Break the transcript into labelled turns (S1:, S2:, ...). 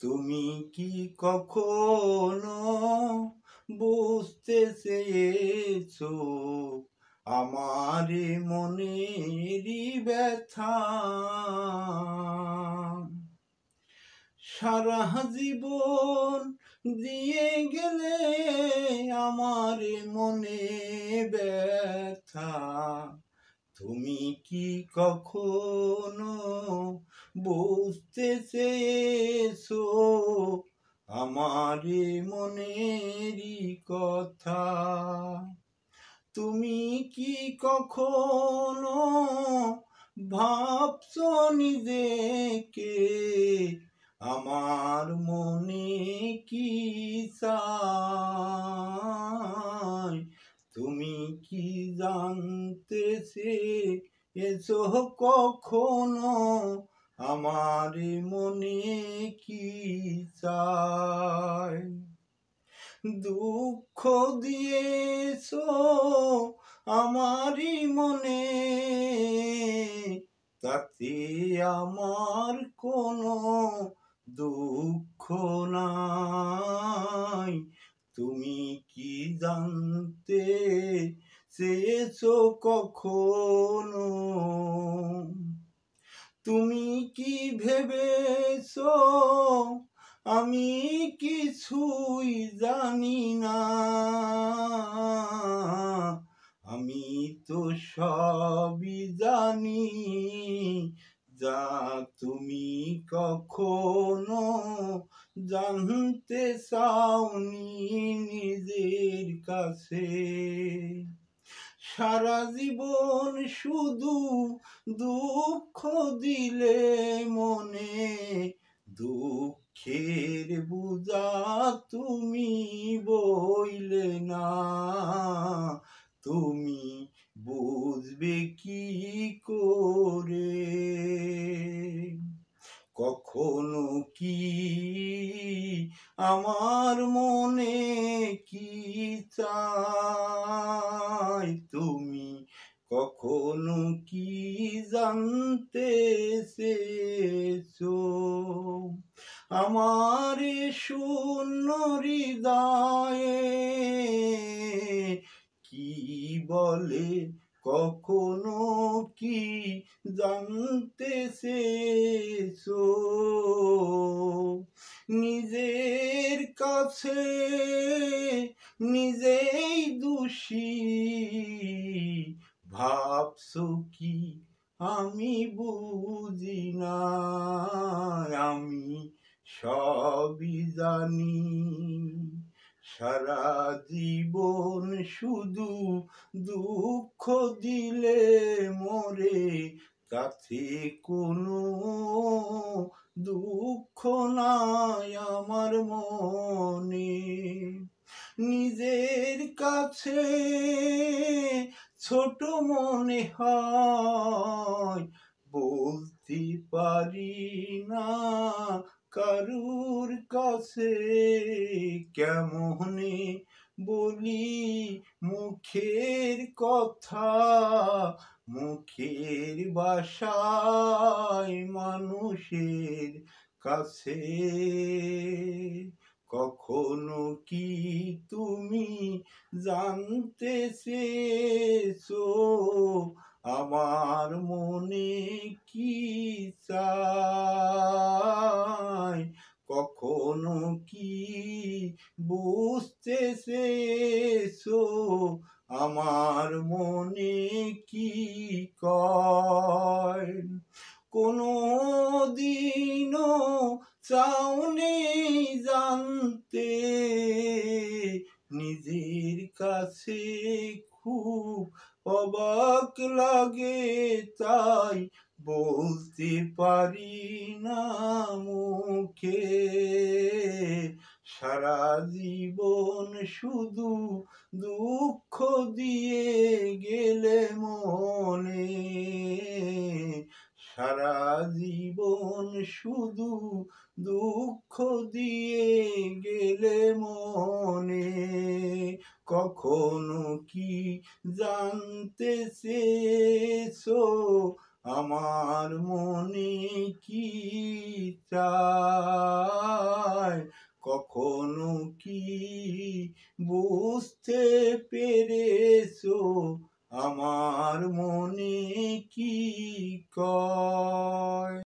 S1: তুমি কি কখনো বুঝতে চেয়েছো আমার মনেরই ব্যথা? সারা জীবন দিয়ে গেলে আমার মনে ব্যথা, তুমি কি কখনো বুঝতে চেয়েছো আমার মনেরই কথা? তুমি কি কখনো ভাবছো নিজেকে আমার মনে কি চাই? তুমি কি জানতে চেয়েছো কখনো আমার মনে কি চাই? দুঃখ দিয়েছো আমারই মনে, তাতে আমার কোনো দুঃখ নাই। তুমি কি জানতে চেয়েছো কখনো? তুমি কি ভেবেছো আমি কিছুই জানি না? আমি তো সবই জানি, যা তুমি কখনো জানতে চাওনি নিজের কাছে। সারা জীবন শুধু দুঃখ দিলে মনে, দুঃখের বোঝা তুমি বইলে না। তুমি বুঝবে কি করে? কখনো কি আমার মনে কি চাই? তুমি কখনো কি জানতে চেয়েছো আমার শূন্য হৃদয়ে কি বলে? কখনো কি জানতে চেয়েছো নিজের কাছে নিজেই দোষী ভাবছো কি আমি বুঝি না? আমি সবই জানি, সারা জীবন শুধু দুঃখ দিলে মোরে, তাতে কোনো দুঃখ নাই আমার মনে। নিজের কাছে ছোট মনে হয়, বলতে পারি না কারুর কাছে। কেমনে বলি মুখের কথা, মুখের ভাষায় মানুষের কাছে? কখনো কি তুমি জানতে চেয়েছো আমার মনে কি চাই? কখনো কি বুঝতে চেয়েছো আমার মনে কি কয়? কোনো দিনও চাওনি জানতে, নিজের কাছে খুব অবাক লাগে, তাই বলতে পারি না মুখে। সারা জীবন শুধু দুঃখ দিয়ে গেলে মনে, সারা জীবন শুধু দুঃখ দিয়ে গেলে মনে। কখনো কি জানতে চেয়েছো আমার মনে কি চাই? কি বুঝতে পেরেছো আমার মনে কি কয়?